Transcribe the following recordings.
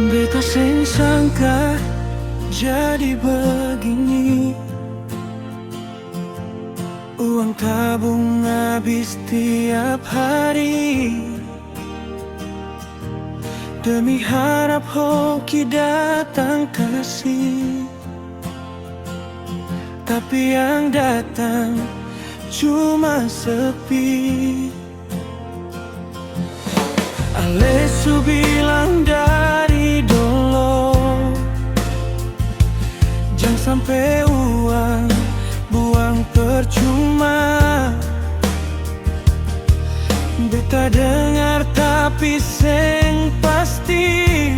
Beta sing sangka jadi begini. Uang tabung habis tiap hari, demi harap hoki datang kasih. Tapi yang datang cuma sepi. Alesu bilang dari dulu, jangan sampai uang buang percuma. Beta dengar tapi seng pasti,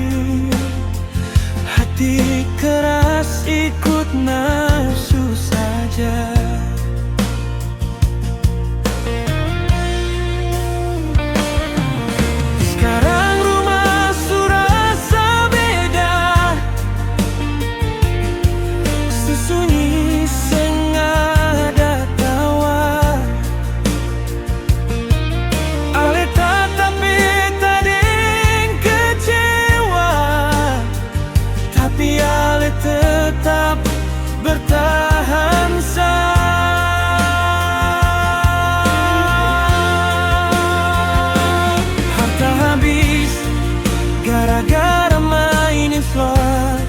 hati keras ikut nafsu saja. Tetap bertahan harta habis gara-gara mainin slot.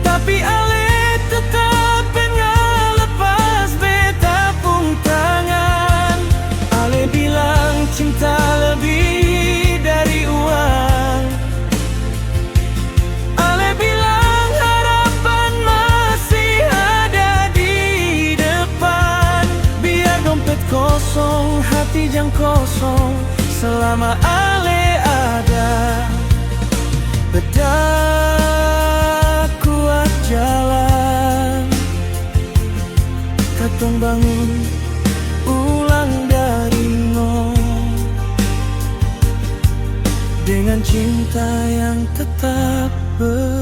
Tapi ale tetap pengen lepas beta pun tangan. Ale bilang cinta lebih dari uang. Kosong, hati jangan kosong selama ale ada. Beda kuat jalan, katong bangun ulang dari nol, dengan cinta yang tetap bertahan.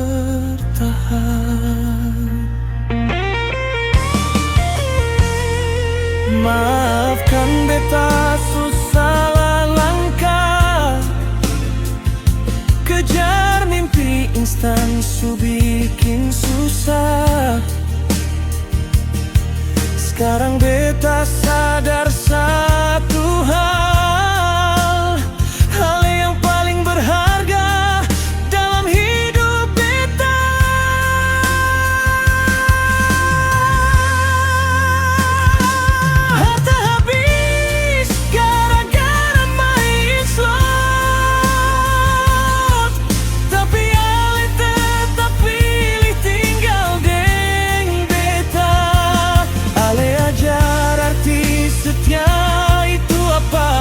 Maafkan beta susah langkah, kejar mimpi instan su bikin susah. Sekarang beta sadar satu hal, hal yang paling berharga dalam hidup beta. Harta habis gara-gara main slot, tapi ale tetap pilih tinggal deng beta. Ale ajar arti setia itu apa,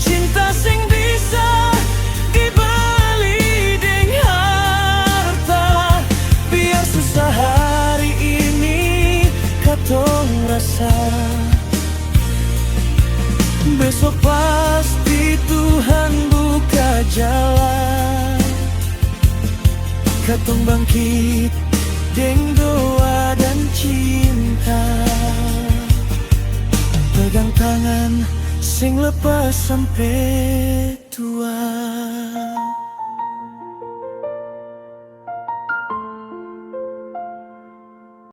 cinta sing bisa dibeli deng harta. Biar susah hari ini katong rasa, besok pasti Tuhan buka jalan. Katong bangkit deng doa dan cinta, pegang tangan sing lepas sampai tua.